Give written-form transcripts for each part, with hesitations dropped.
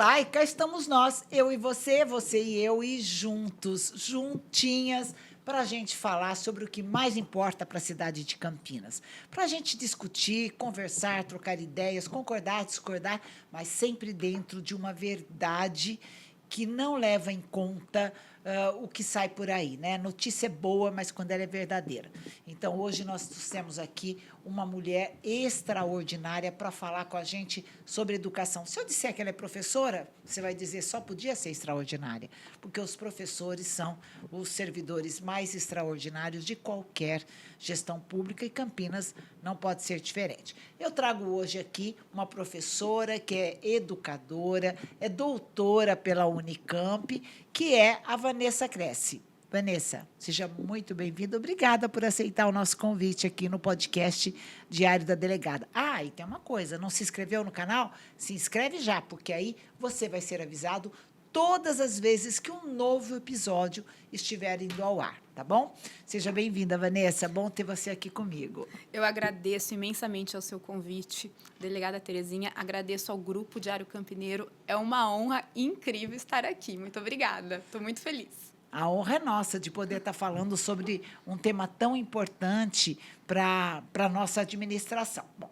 Olá, e cá estamos nós, eu e você e eu, e juntos, juntinhas, para a gente falar sobre o que mais importa para a cidade de Campinas. Para a gente discutir, conversar, trocar ideias, concordar, discordar, mas sempre dentro de uma verdade que não leva em conta o que sai por aí, né? Notícia é boa, mas quando ela é verdadeira. Então, hoje nós trouxemos aqui uma mulher extraordinária para falar com a gente sobre educação. Se eu disser que ela é professora, você vai dizer só podia ser extraordinária, porque os professores são os servidores mais extraordinários de qualquer gestão pública e Campinas não pode ser diferente. Eu trago hoje aqui uma professora que é educadora, é doutora pela Unicamp, que é a Vanessa Cresce. Vanessa, seja muito bem-vinda. Obrigada por aceitar o nosso convite aqui no podcast Diário da Delegada. Ah, e tem uma coisa, não se inscreveu no canal? Se inscreve já, porque aí você vai ser avisado todas as vezes que um novo episódio estiver indo ao ar, tá bom? Seja bem-vinda, Vanessa. Bom ter você aqui comigo. Eu agradeço imensamente ao seu convite, delegada Terezinha. Agradeço ao Grupo Diário Campineiro. É uma honra incrível estar aqui. Muito obrigada. Estou muito feliz. A honra é nossa de poder estar falando sobre um tema tão importante para a nossa administração. Bom,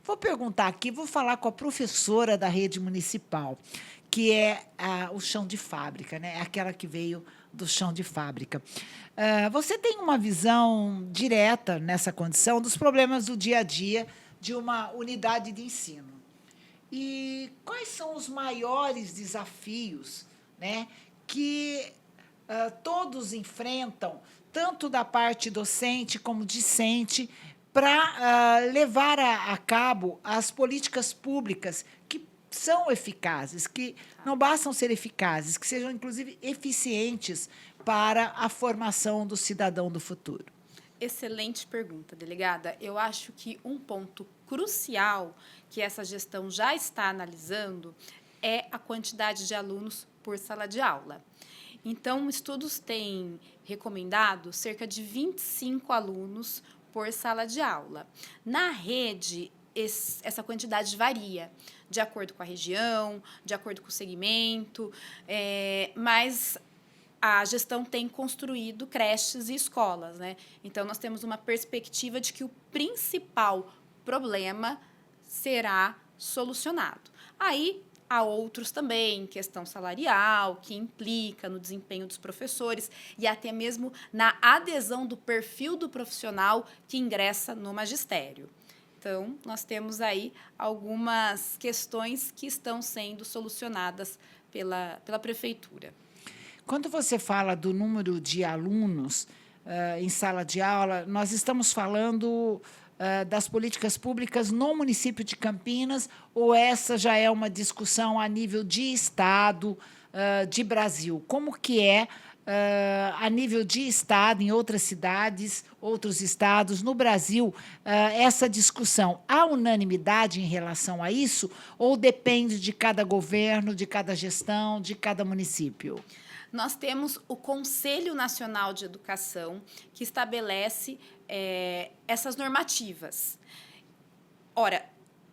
vou perguntar aqui, vou falar com a professora da rede municipal, que é o chão de fábrica, né? Aquela que veio do chão de fábrica. Você tem uma visão direta nessa condição dos problemas do dia a dia de uma unidade de ensino. E quais são os maiores desafios, né, que todos enfrentam, tanto da parte docente como discente, para levar a cabo as políticas públicas que são eficazes, que não bastam ser eficazes, que sejam, inclusive, eficientes para a formação do cidadão do futuro? Excelente pergunta, delegada. Eu acho que um ponto crucial que essa gestão já está analisando é a quantidade de alunos por sala de aula. Então, estudos têm recomendado cerca de 25 alunos por sala de aula. Na rede, essa quantidade varia, de acordo com a região, de acordo com o segmento, mas a gestão tem construído creches e escolas, né? Então, nós temos uma perspectiva de que o principal problema será solucionado. Aí, há outros também, questão salarial, que implica no desempenho dos professores e até mesmo na adesão do perfil do profissional que ingressa no magistério. Então, nós temos aí algumas questões que estão sendo solucionadas pela prefeitura. Quando você fala do número de alunos em sala de aula, nós estamos falando das políticas públicas no município de Campinas, ou essa já é uma discussão a nível de Estado, de Brasil? Como que é, a nível de Estado, em outras cidades, outros estados, no Brasil, essa discussão? Há unanimidade em relação a isso, ou depende de cada governo, de cada gestão, de cada município? Nós temos o Conselho Nacional de Educação, que estabelece essas normativas. Ora,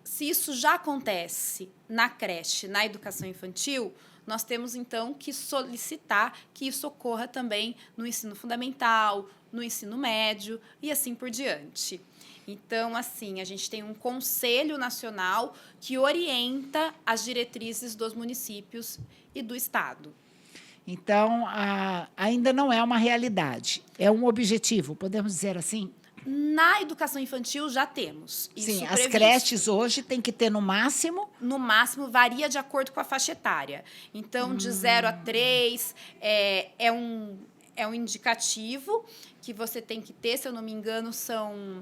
se isso já acontece na creche, na educação infantil, nós temos, então, que solicitar que isso ocorra também no ensino fundamental, no ensino médio e assim por diante. Então, assim, a gente tem um Conselho Nacional que orienta as diretrizes dos municípios e do Estado. Então, ainda não é uma realidade, é um objetivo, podemos dizer assim? Na educação infantil, já temos isso Sim, as previsto. creches hoje têm que ter no máximo. No máximo, varia de acordo com a faixa etária. Então, de 0 a 3 é um indicativo que você tem que ter, se eu não me engano, são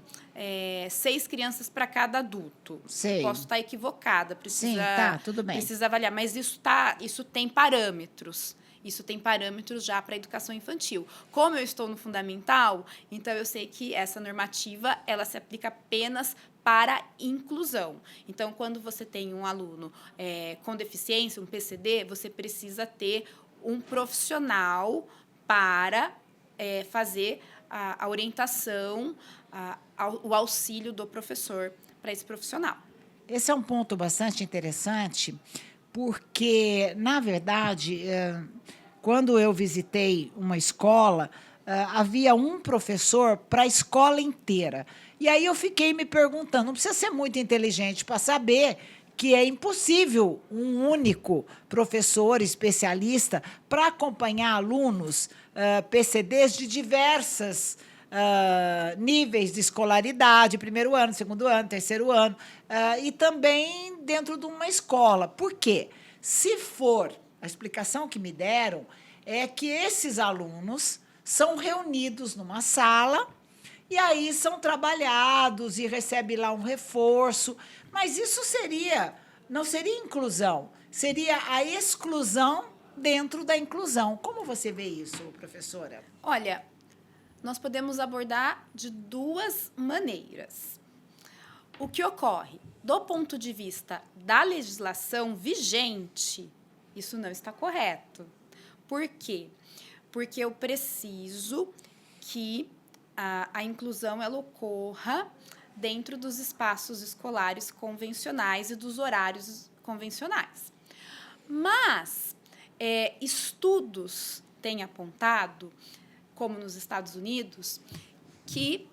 6 crianças para cada adulto. Sei. Posso estar equivocada, Sim, tá, tudo bem. Precisa avaliar, mas isso tem parâmetros. Isso tem parâmetros já para a educação infantil. Como eu estou no fundamental, então eu sei que essa normativa ela se aplica apenas para inclusão. Então, quando você tem um aluno com deficiência, um PCD, você precisa ter um profissional para fazer a orientação, o auxílio do professor para esse profissional. Esse é um ponto bastante interessante, porque, na verdade, quando eu visitei uma escola, havia um professor para a escola inteira. E aí eu fiquei me perguntando, não precisa ser muito inteligente para saber que é impossível um único professor especialista para acompanhar alunos PCDs de diversas níveis de escolaridade, primeiro ano, segundo ano, terceiro ano, e também dentro de uma escola. Por quê? Se for, a explicação que me deram é que esses alunos são reunidos numa sala e aí são trabalhados e recebe lá um reforço. Mas isso não seria inclusão, seria a exclusão dentro da inclusão. Como você vê isso, professora? Olha, nós podemos abordar de duas maneiras. O que ocorre? Do ponto de vista da legislação vigente, isso não está correto. Por quê? Porque eu preciso que a inclusão ela ocorra dentro dos espaços escolares convencionais e dos horários convencionais. Mas estudos têm apontado, como nos Estados Unidos, que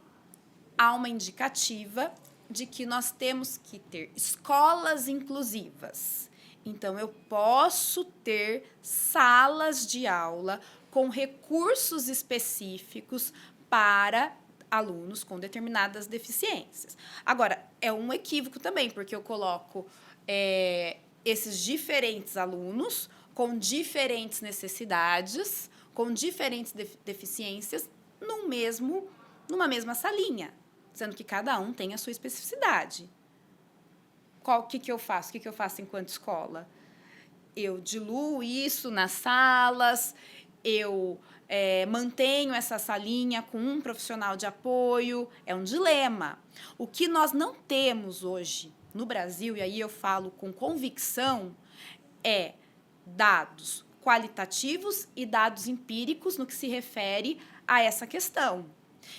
há uma indicativa de que nós temos que ter escolas inclusivas. Então, eu posso ter salas de aula com recursos específicos para alunos com determinadas deficiências. Agora, é um equívoco também, porque eu coloco esses diferentes alunos com diferentes necessidades, com diferentes deficiências, numa mesma salinha, sendo que cada um tem a sua especificidade. O que eu faço? O que eu faço enquanto escola? Eu diluo isso nas salas, eu mantenho essa salinha com um profissional de apoio. É um dilema. O que nós não temos hoje no Brasil, e aí eu falo com convicção, é dados qualitativos e dados empíricos no que se refere a essa questão.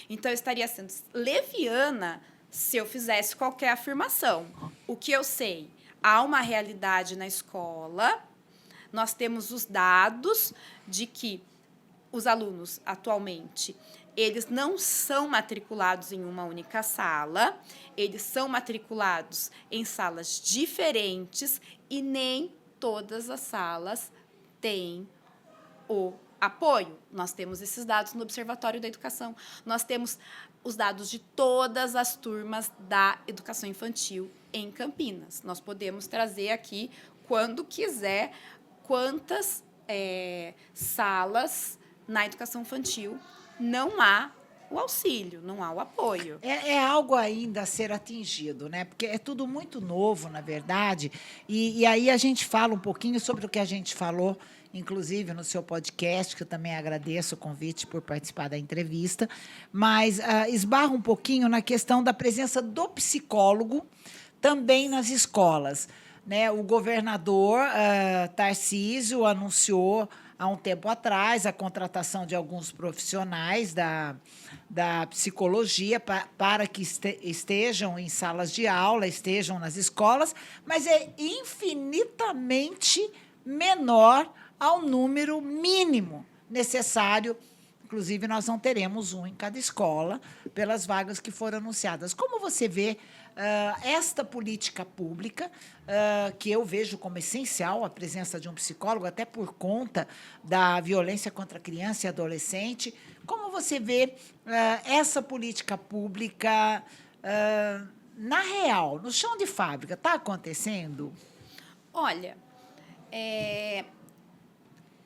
Então, eu estaria sendo leviana se eu fizesse qualquer afirmação. O que eu sei? Há uma realidade na escola, nós temos os dados de que os alunos, atualmente, eles não são matriculados em uma única sala, eles são matriculados em salas diferentes e nem todas as salas têm o apoio. Nós temos esses dados no Observatório da Educação. Nós temos os dados de todas as turmas da educação infantil em Campinas. Nós podemos trazer aqui, quando quiser, quantas salas na educação infantil não há o auxílio, não há o apoio. É algo ainda a ser atingido, né? Porque é tudo muito novo, na verdade, e aí a gente fala um pouquinho sobre o que a gente falou, inclusive no seu podcast, que eu também agradeço o convite por participar da entrevista, mas esbarra um pouquinho na questão da presença do psicólogo também nas escolas, né? O governador Tarcísio anunciou há um tempo atrás a contratação de alguns profissionais da psicologia para que estejam em salas de aula, estejam nas escolas, mas é infinitamente menor ao número mínimo necessário. Inclusive, nós não teremos um em cada escola pelas vagas que foram anunciadas. Como você vê esta política pública, que eu vejo como essencial, a presença de um psicólogo, até por conta da violência contra a criança e adolescente, como você vê essa política pública na real, no chão de fábrica? Está acontecendo? Olha,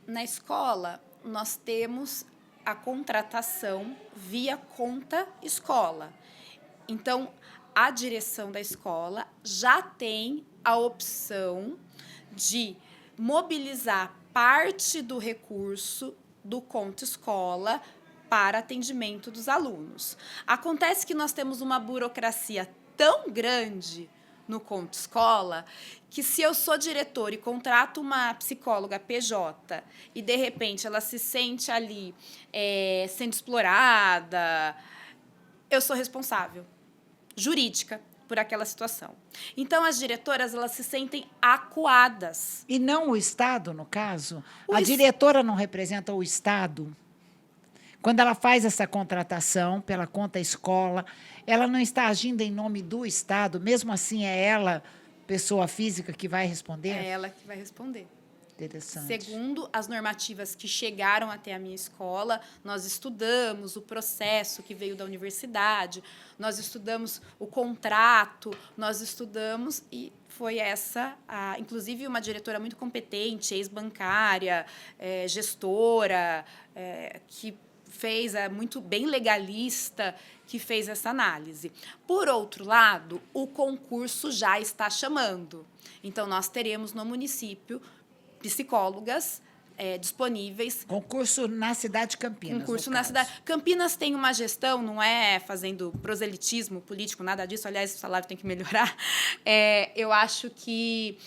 na escola, nós temos a contratação via conta escola. Então, a direção da escola já tem a opção de mobilizar parte do recurso do conta escola para atendimento dos alunos. Acontece que nós temos uma burocracia tão grande no conta escola que, se eu sou diretor e contrato uma psicóloga PJ e, de repente, ela se sente ali sendo explorada, eu sou responsável jurídica por aquela situação. Então, as diretoras, elas se sentem acuadas. E não o Estado, no caso? O A es- diretora não representa o Estado? Quando ela faz essa contratação pela conta escola, ela não está agindo em nome do Estado? Mesmo assim, é ela, pessoa física, que vai É responder? ela que vai responder. Interessante. Segundo as normativas que chegaram até a minha escola, nós estudamos o processo que veio da universidade, nós estudamos o contrato, nós estudamos e foi inclusive uma diretora muito competente, ex-bancária, gestora, que fez, muito bem legalista, que fez essa análise. Por outro lado, o concurso já está chamando. Então, nós teremos no município psicólogas disponíveis. Concurso na cidade de Campinas. Concurso no na caso. cidade. Campinas tem uma gestão, não é fazendo proselitismo político, nada disso. Aliás, o salário tem que melhorar. Eu acho que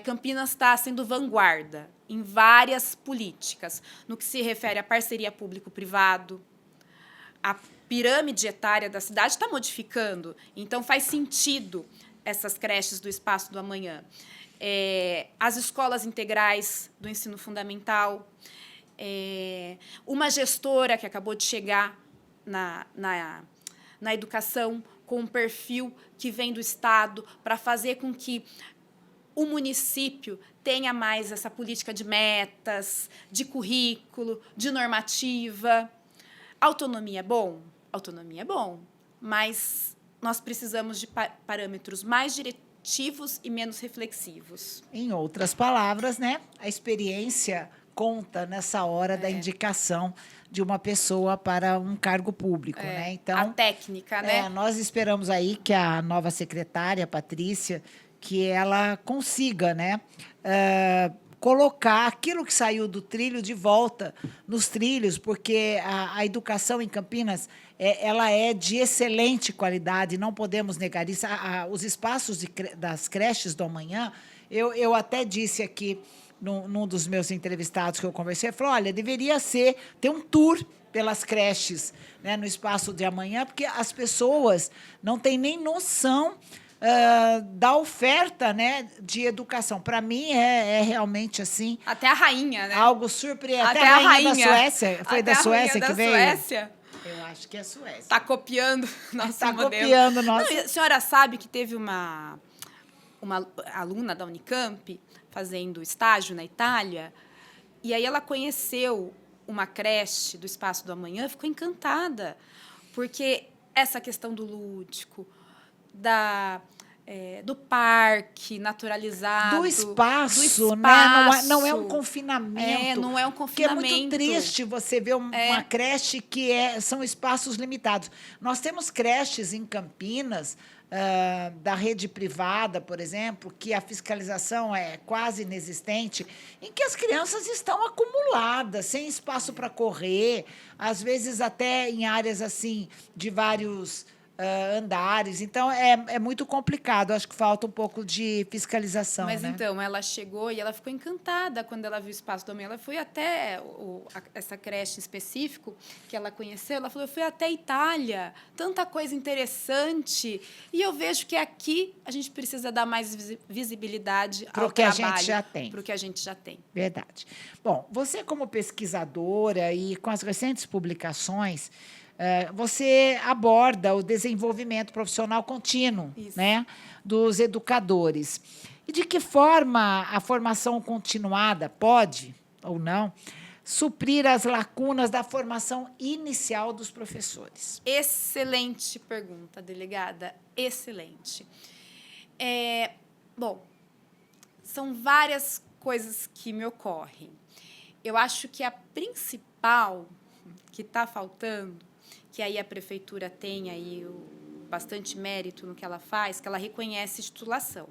Campinas está sendo vanguarda em várias políticas, no que se refere à parceria público-privado. A pirâmide etária da cidade está modificando, então faz sentido essas creches do Espaço do Amanhã. As escolas integrais do ensino fundamental, uma gestora que acabou de chegar na educação com um perfil que vem do Estado para fazer com que o município tenha mais essa política de metas, de currículo, de normativa. Autonomia é bom? Autonomia é bom, mas nós precisamos de parâmetros mais diretivos e menos reflexivos. Em outras palavras, né, a experiência conta nessa hora da indicação de uma pessoa para um cargo público, né? Então, a técnica, né? Nós esperamos aí que a nova secretária, Patrícia, que ela consiga, né, colocar aquilo que saiu do trilho de volta nos trilhos, porque a educação em Campinas ela é de excelente qualidade, não podemos negar isso. Os espaços das creches do amanhã, eu até disse aqui, num dos meus entrevistados que eu conversei, falou, olha, deveria ter um tour pelas creches, né, no espaço de amanhã, porque as pessoas não têm nem noção da oferta, né, de educação. Para mim, é realmente assim. Até a rainha, né? Algo surpreendente. Até a rainha da Suécia. Foi até da Suécia que veio? Suécia. Eu acho que é Suécia. Está copiando nosso Está modelo. copiando nosso. Não, a senhora sabe que teve uma aluna da Unicamp fazendo estágio na Itália, e aí ela conheceu uma creche do Espaço do Amanhã, ficou encantada, porque essa questão do lúdico, do parque naturalizado. Do espaço, né? Não é um confinamento. Não é um Porque é confinamento. muito triste você ver uma creche que são espaços limitados. Nós temos creches em Campinas, da rede privada, por exemplo, que a fiscalização é quase inexistente, em que as crianças estão acumuladas, sem espaço para correr, às vezes até em áreas assim de vários andares. Então, é muito complicado. Acho que falta um pouco de fiscalização. Mas, né? então, ela chegou e ela ficou encantada quando ela viu o Espaço do Amanhã. Ela foi até essa creche em específico que ela conheceu. Ela falou, eu fui até a Itália, tanta coisa interessante. E eu vejo que aqui a gente precisa dar mais visibilidade ao que a trabalho. gente já tem. Para o que a gente já tem. Verdade. Bom, você como pesquisadora e com as recentes publicações, você aborda o desenvolvimento profissional contínuo, né, dos educadores. E de que forma a formação continuada pode, ou não, suprir as lacunas da formação inicial dos professores? Excelente pergunta, delegada. Excelente. Bom, são várias coisas que me ocorrem. Eu acho que a principal que está faltando, que aí a prefeitura tem aí bastante mérito no que ela faz, que ela reconhece titulação.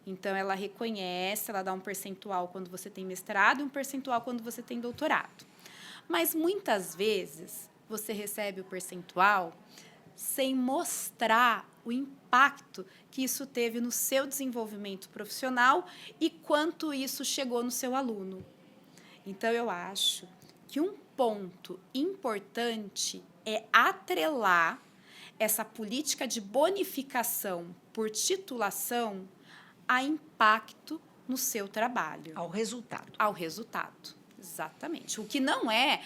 Então, ela reconhece, ela dá um percentual quando você tem mestrado e um percentual quando você tem doutorado. Mas, muitas vezes, você recebe o percentual sem mostrar o impacto que isso teve no seu desenvolvimento profissional e quanto isso chegou no seu aluno. Então, eu acho que um ponto importante é atrelar essa política de bonificação por titulação há impacto no seu trabalho. Ao resultado. Ao resultado, exatamente. O que não é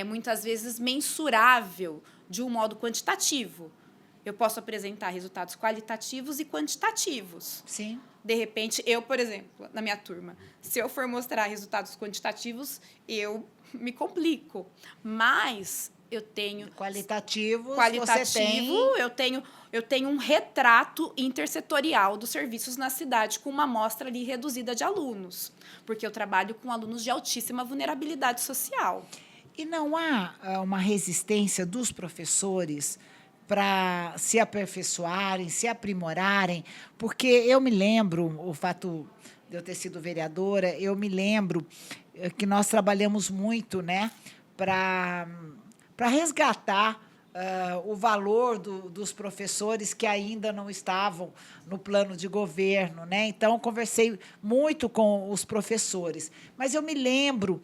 muitas vezes, mensurável de um modo quantitativo. Eu posso apresentar resultados qualitativos e quantitativos. Sim. De repente, eu, por exemplo, na minha turma, se eu for mostrar resultados quantitativos, eu me complico. Mas eu tenho Qualitativo, qualitativo, você tem... eu tenho um retrato intersetorial dos serviços na cidade com uma amostra ali reduzida de alunos, porque eu trabalho com alunos de altíssima vulnerabilidade social. E não há uma resistência dos professores para se aperfeiçoarem, se aprimorarem? Porque eu me lembro, o fato de eu ter sido vereadora, eu me lembro que nós trabalhamos muito, né, para resgatar o valor dos professores que ainda não estavam no plano de governo, né? Então, conversei muito com os professores. Mas eu me lembro,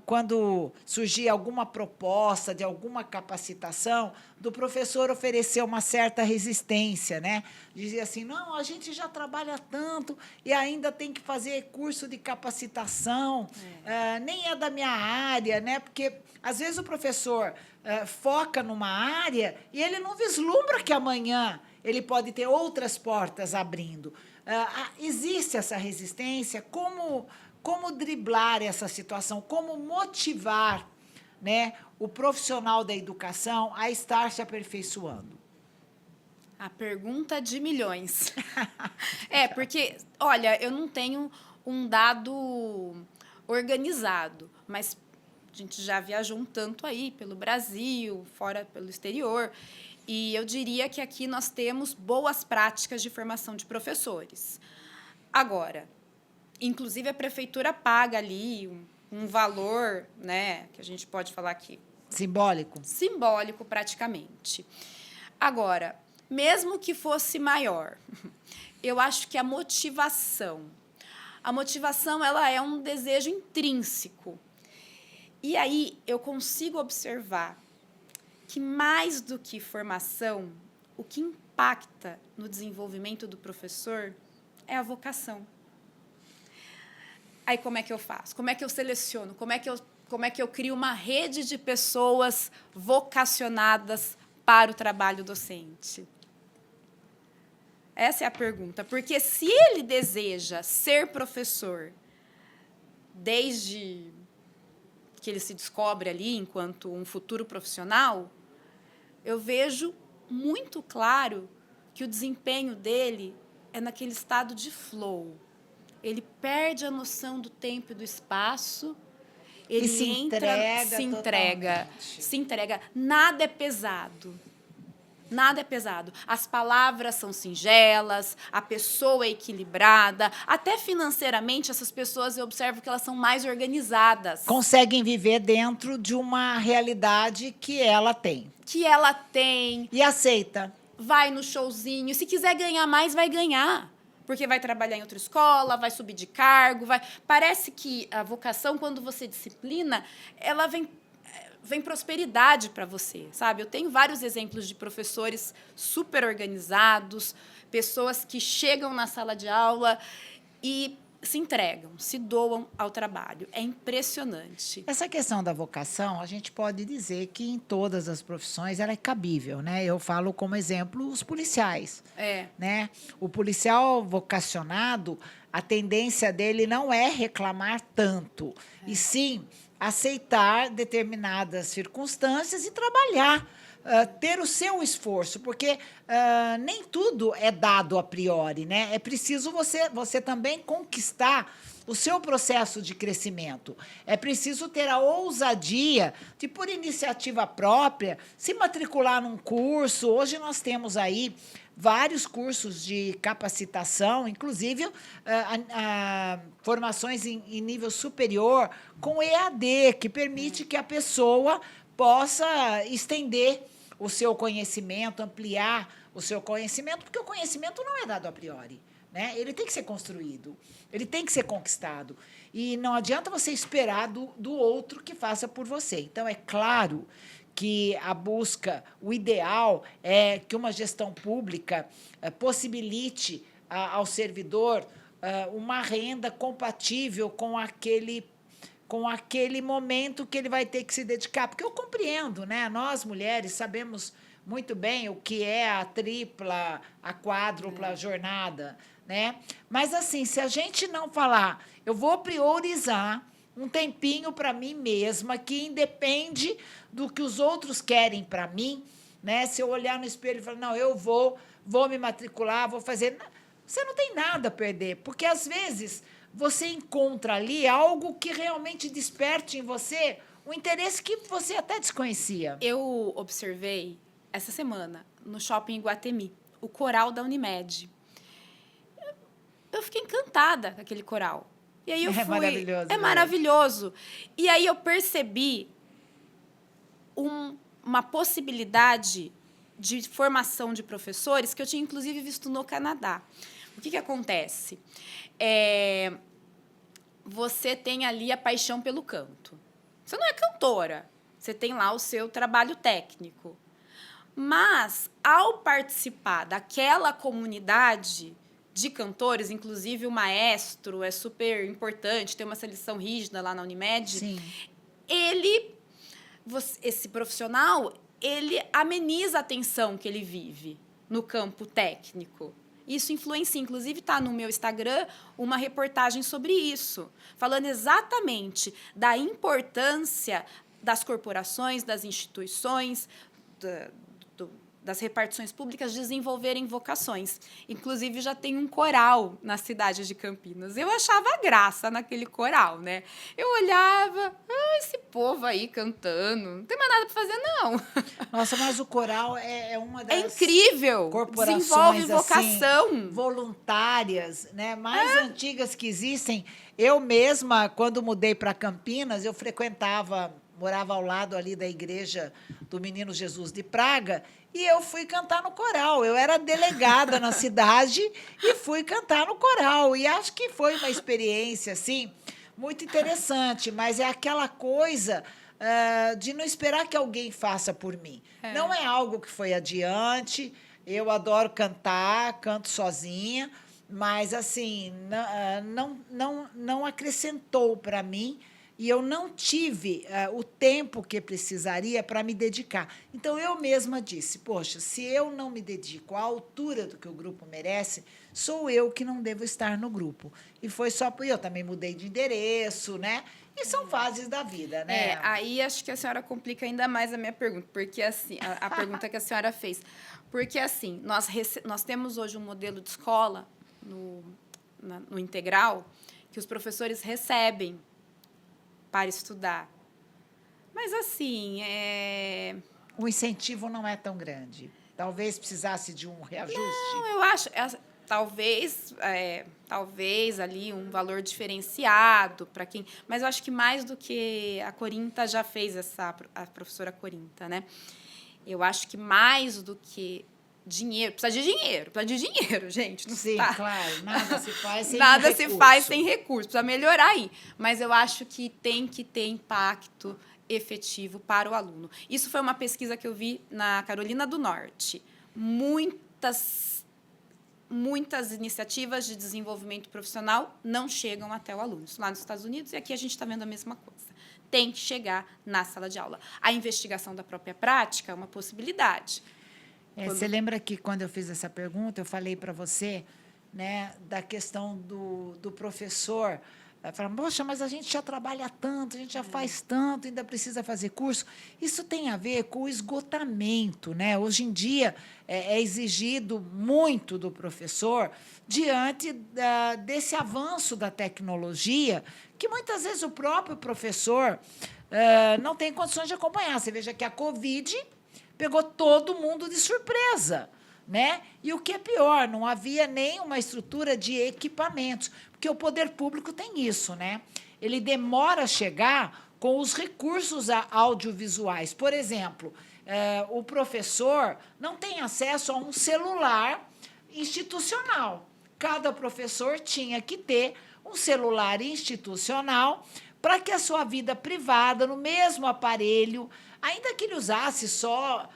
quando surgia alguma proposta de alguma capacitação, do professor oferecer uma certa resistência, né? Dizia assim, não, a gente já trabalha tanto e ainda tem que fazer curso de capacitação, nem é da minha área, né? Porque, às vezes, o professor foca numa área e ele não vislumbra que amanhã ele pode ter outras portas abrindo. Existe essa resistência? Como driblar essa situação? Como motivar, né, o profissional da educação a estar se aperfeiçoando? A pergunta de milhões. Porque, olha, eu não tenho um dado organizado, mas a gente já viajou um tanto aí pelo Brasil, fora pelo exterior, e eu diria que aqui nós temos boas práticas de formação de professores. Agora, inclusive a prefeitura paga ali um valor, né, que a gente pode falar aqui. Simbólico? Simbólico, praticamente. Agora, mesmo que fosse maior, eu acho que a motivação ela é um desejo intrínseco. E aí eu consigo observar que, mais do que formação, o que impacta no desenvolvimento do professor é a vocação. Aí como é que eu faço? Como é que eu seleciono? Como é que eu crio uma rede de pessoas vocacionadas para o trabalho docente? Essa é a pergunta. Porque se ele deseja ser professor desde que ele se descobre ali enquanto um futuro profissional, eu vejo muito claro que o desempenho dele é naquele estado de flow. Ele perde a noção do tempo e do espaço, ele se entrega. Nada é pesado. Nada é pesado. As palavras são singelas, a pessoa é equilibrada. Até financeiramente, essas pessoas, eu observo que elas são mais organizadas. Conseguem viver dentro de uma realidade que ela tem. E aceita. Vai no showzinho. Se quiser ganhar mais, vai ganhar. Porque vai trabalhar em outra escola, vai subir de cargo. Parece que a vocação, quando você disciplina, ela vem prosperidade para você, sabe? Eu tenho vários exemplos de professores super organizados, pessoas que chegam na sala de aula e se entregam, se doam ao trabalho. É impressionante. Essa questão da vocação, a gente pode dizer que em todas as profissões ela é cabível, né? Eu falo como exemplo os policiais. Né? O policial vocacionado, a tendência dele não é reclamar tanto, e sim aceitar determinadas circunstâncias e trabalhar, ter o seu esforço, porque nem tudo é dado a priori, né? É preciso você também conquistar o seu processo de crescimento. É preciso ter a ousadia de, por iniciativa própria, se matricular num curso. Hoje nós temos aí vários cursos de capacitação, inclusive formações em nível superior, com EAD, que permite que a pessoa possa estender o seu conhecimento, ampliar o seu conhecimento, porque o conhecimento não é dado a priori, né? Ele tem que ser construído, ele tem que ser conquistado. E não adianta você esperar do outro que faça por você. Então, é claro que a busca, o ideal é que uma gestão pública possibilite ao servidor uma renda compatível com aquele momento que ele vai ter que se dedicar. Porque eu compreendo, né? Nós, mulheres, sabemos muito bem o que é a tripla, a quádrupla jornada, né? Mas, assim, se a gente não falar, eu vou priorizar um tempinho para mim mesma, que independe do que os outros querem para mim, né? Se eu olhar no espelho e falar, não, eu vou me matricular, vou fazer... Você não tem nada a perder, porque, às vezes, você encontra ali algo que realmente desperte em você um interesse que você até desconhecia. Eu observei, essa semana, no shopping Iguatemi, o coral da Unimed. Eu fiquei encantada com aquele coral. E aí eu fui... Maravilhoso. É maravilhoso. E aí eu percebi uma possibilidade de formação de professores que eu tinha, inclusive, visto no Canadá. O que acontece? Você tem ali a paixão pelo canto. Você não é cantora. Você tem lá o seu trabalho técnico. Mas, ao participar daquela comunidade de cantores, inclusive o maestro é super importante, tem uma seleção rígida lá na Unimed. Sim. Esse profissional, ele ameniza a tensão que ele vive no campo técnico. Isso influencia. Inclusive, está no meu Instagram uma reportagem sobre isso, falando exatamente da importância das corporações, das instituições, das repartições públicas desenvolverem vocações. Inclusive, já tem um coral na cidade de Campinas. Eu achava graça naquele coral, né? Eu olhava, esse povo aí cantando, não tem mais nada para fazer, não. Nossa, mas o coral é uma das... É incrível! Corporações, desenvolve vocação. Assim, voluntárias, né, mais antigas que existem. Eu mesma, quando mudei para Campinas, eu morava ao lado ali da igreja do Menino Jesus de Praga, e eu fui cantar no coral. Eu era delegada na cidade e fui cantar no coral. E acho que foi uma experiência, assim, muito interessante, mas é aquela coisa de não esperar que alguém faça por mim. Não é algo que foi adiante. Eu adoro cantar, canto sozinha, mas, assim, não acrescentou para mim, e eu não tive o tempo que precisaria para me dedicar. Então, eu mesma disse, poxa, se eu não me dedico à altura do que o grupo merece, sou eu que não devo estar no grupo. E foi só por... Eu também mudei de endereço, né? E são fases da vida, né? Aí acho que a senhora complica ainda mais a minha pergunta, porque, assim, a pergunta que a senhora fez. Porque, assim, nós temos hoje um modelo de escola no integral que os professores recebem para estudar. Mas, assim, o incentivo não é tão grande. Talvez precisasse de um reajuste. Não, eu acho... Talvez ali um valor diferenciado para quem... Mas eu acho que mais do que a Corinta já fez a professora Corinta, né? Eu acho que mais do que dinheiro... Precisa de dinheiro, gente. Não Sim, tá. Claro. Nada se faz sem Nada recurso. se faz sem recurso. Precisa melhorar aí. Mas eu acho que tem que ter impacto efetivo para o aluno. Isso foi uma pesquisa que eu vi na Carolina do Norte. Muitas iniciativas de desenvolvimento profissional não chegam até o aluno. Isso lá nos Estados Unidos, e aqui a gente está vendo a mesma coisa. Tem que chegar na sala de aula. A investigação da própria prática é uma possibilidade. Você lembra que, quando eu fiz essa pergunta, eu falei para você, né, da questão do professor... Falam, poxa, mas a gente já trabalha tanto, a gente já faz tanto, ainda precisa fazer curso. Isso tem a ver com o esgotamento, né? Hoje em dia, é exigido muito do professor diante desse avanço da tecnologia, que muitas vezes o próprio professor não tem condições de acompanhar. Você veja que a Covid pegou todo mundo de surpresa, né? E o que é pior, não havia nem uma estrutura de equipamentos, porque o poder público tem isso, né? Ele demora a chegar com os recursos audiovisuais. Por exemplo, o professor não tem acesso a um celular institucional. Cada professor tinha que ter um celular institucional para que a sua vida privada, no mesmo aparelho, ainda que ele usasse só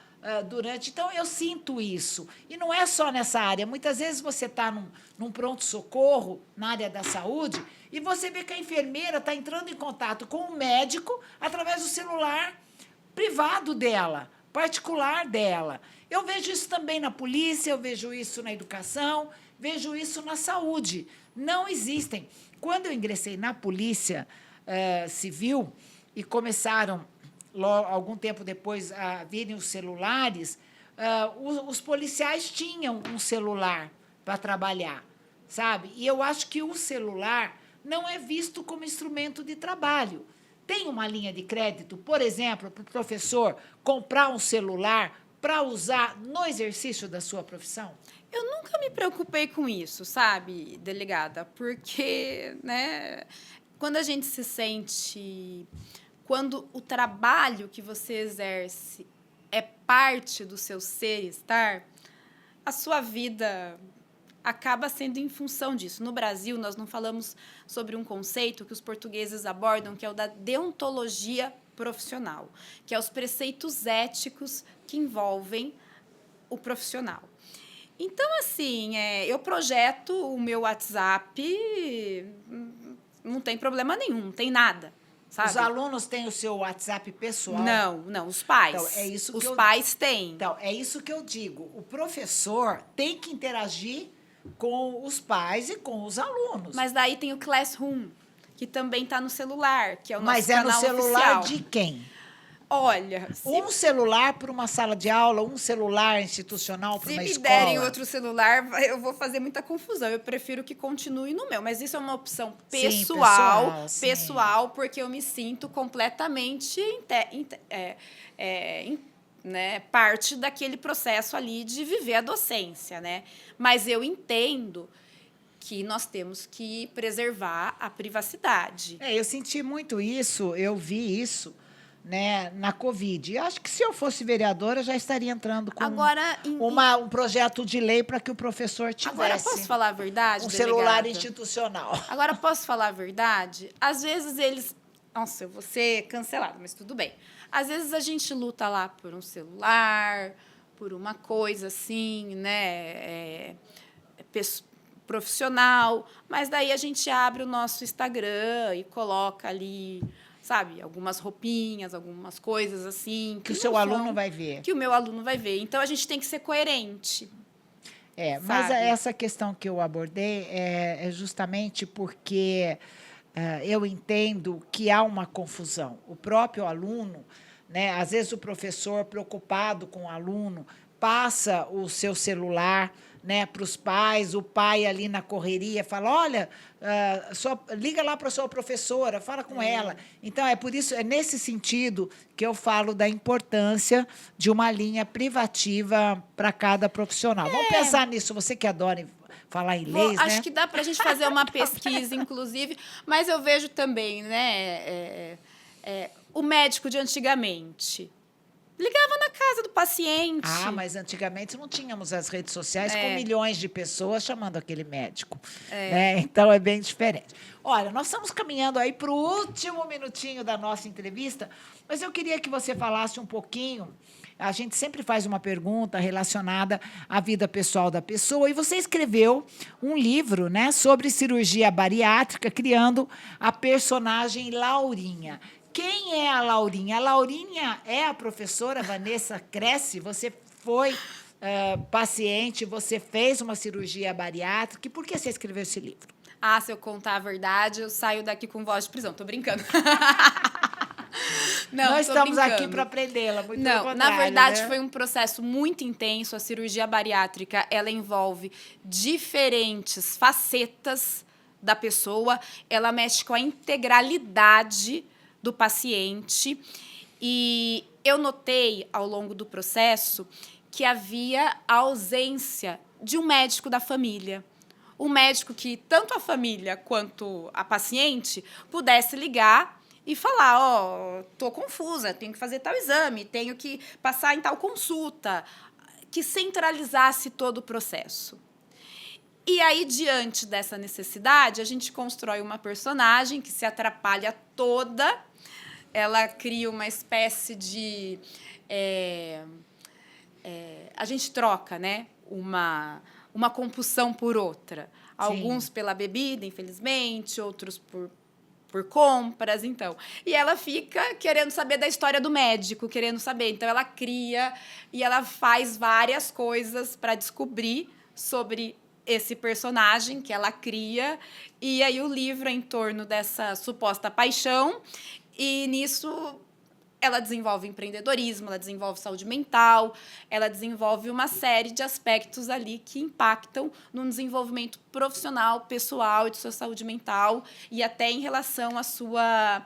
durante. Então, eu sinto isso. E não é só nessa área. Muitas vezes você está num pronto-socorro, na área da saúde, e você vê que a enfermeira está entrando em contato com o médico através do celular privado dela, particular dela. Eu vejo isso também na polícia, eu vejo isso na educação, vejo isso na saúde. Não existem. Quando eu ingressei na polícia civil e começaram, algum tempo depois, a virem os celulares, os policiais tinham um celular para trabalhar, sabe? E eu acho que o celular não é visto como instrumento de trabalho. Tem uma linha de crédito, por exemplo, para o professor comprar um celular para usar no exercício da sua profissão? Eu nunca me preocupei com isso, sabe, delegada? Porque, né, quando a gente se sente... Quando o trabalho que você exerce é parte do seu ser e estar, a sua vida acaba sendo em função disso. No Brasil, nós não falamos sobre um conceito que os portugueses abordam, que é o da deontologia profissional, que é os preceitos éticos que envolvem o profissional. Então, assim, eu projeto o meu WhatsApp, não tem problema nenhum, não tem nada. Sabe? Os alunos têm o seu WhatsApp pessoal? Não, os pais. Então, é isso que os pais têm. Então, é isso que eu digo. O professor tem que interagir com os pais e com os alunos. Mas daí tem o Classroom, que também está no celular, que é o nosso Mas é no canal celular oficial. de quem? Olha, Um celular para uma sala de aula, um celular institucional para uma escola? Se me derem outro celular, eu vou fazer muita confusão. Eu prefiro que continue no meu. Mas isso é uma opção pessoal, porque eu me sinto completamente né, parte daquele processo ali de viver a docência, né? Mas eu entendo que nós temos que preservar a privacidade. Eu senti muito isso, eu vi isso, né, na Covid. Eu acho que se eu fosse vereadora, já estaria entrando com um projeto de lei para que o professor tivesse. Agora, posso falar a verdade, celular delegada? institucional. Agora, posso falar a verdade? Às vezes eles... Nossa, eu vou ser cancelada, mas tudo bem. Às vezes a gente luta lá por um celular, por uma coisa assim, né, profissional, mas daí a gente abre o nosso Instagram e coloca ali, sabe, algumas roupinhas, algumas coisas assim. Que o seu aluno vai ver. Que o meu aluno vai ver. Então, a gente tem que ser coerente. Mas essa questão que eu abordei é justamente porque eu entendo que há uma confusão. O próprio aluno, né, às vezes o professor, preocupado com o aluno, passa o seu celular, né, para os pais, o pai ali na correria fala, olha, liga lá para a sua professora, fala com ela. Então, é nesse sentido que eu falo da importância de uma linha privativa para cada profissional. Vamos pensar nisso, você que adora falar em leis, acho né? que dá para a gente fazer uma pesquisa, inclusive, mas eu vejo também, né, o médico de antigamente ligava na casa do paciente. Mas antigamente não tínhamos as redes sociais com milhões de pessoas chamando aquele médico. Então, é bem diferente. Olha, nós estamos caminhando aí para o último minutinho da nossa entrevista, mas eu queria que você falasse um pouquinho. A gente sempre faz uma pergunta relacionada à vida pessoal da pessoa, e você escreveu um livro, né, sobre cirurgia bariátrica, criando a personagem Laurinha. Quem é a Laurinha? A Laurinha é a professora Vanessa Cresce. Você foi paciente, você fez uma cirurgia bariátrica. E por que você escreveu esse livro? Se eu contar a verdade, eu saio daqui com voz de prisão. Tô brincando. Não, nós estamos aqui para prendê-la. Na verdade, né? Foi um processo muito intenso. A cirurgia bariátrica, ela envolve diferentes facetas da pessoa. Ela mexe com a integralidade do paciente, e eu notei ao longo do processo que havia a ausência de um médico da família. Um médico que tanto a família quanto a paciente pudesse ligar e falar, tô confusa, tenho que fazer tal exame, tenho que passar em tal consulta, que centralizasse todo o processo. E aí, diante dessa necessidade, a gente constrói uma personagem que se atrapalha toda. Ela cria uma espécie de... a gente troca, né? Uma compulsão por outra. Alguns pela bebida, infelizmente, outros por compras, então. E ela fica querendo saber da história do médico, querendo saber. Então, ela cria e ela faz várias coisas para descobrir sobre esse personagem que ela cria. E aí o livro é em torno dessa suposta paixão. E nisso ela desenvolve empreendedorismo, ela desenvolve saúde mental, ela desenvolve uma série de aspectos ali que impactam no desenvolvimento profissional, pessoal e de sua saúde mental e até em relação à sua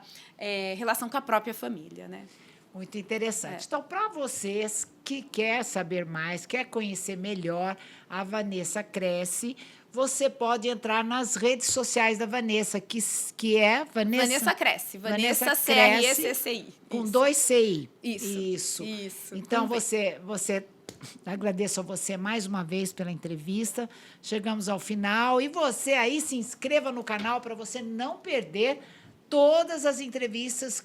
relação com a própria família, né? Muito interessante. Então, para vocês que quer saber mais, quer conhecer melhor a Vanessa Cresce, você pode entrar nas redes sociais da Vanessa, que é Vanessa Cresce. Vanessa Cresce, CRECCI. com 2 CI. Isso. Então, você agradeço a você mais uma vez pela entrevista. Chegamos ao final. E você aí se inscreva no canal para você não perder todas as entrevistas.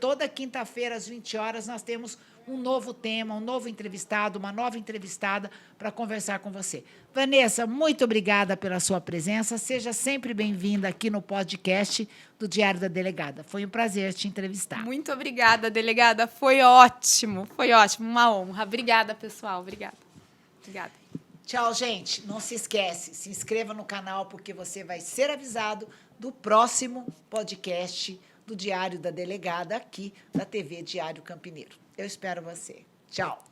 Toda quinta-feira, às 20 horas, nós temos um novo tema, um novo entrevistado, uma nova entrevistada para conversar com você. Vanessa, muito obrigada pela sua presença. Seja sempre bem-vinda aqui no podcast do Diário da Delegada. Foi um prazer te entrevistar. Muito obrigada, delegada. Foi ótimo, uma honra. Obrigada, pessoal. Obrigada. Tchau, gente. Não se esquece, se inscreva no canal porque você vai ser avisado do próximo podcast do Diário da Delegada aqui da TV Diário Campineiro. Eu espero você. Tchau.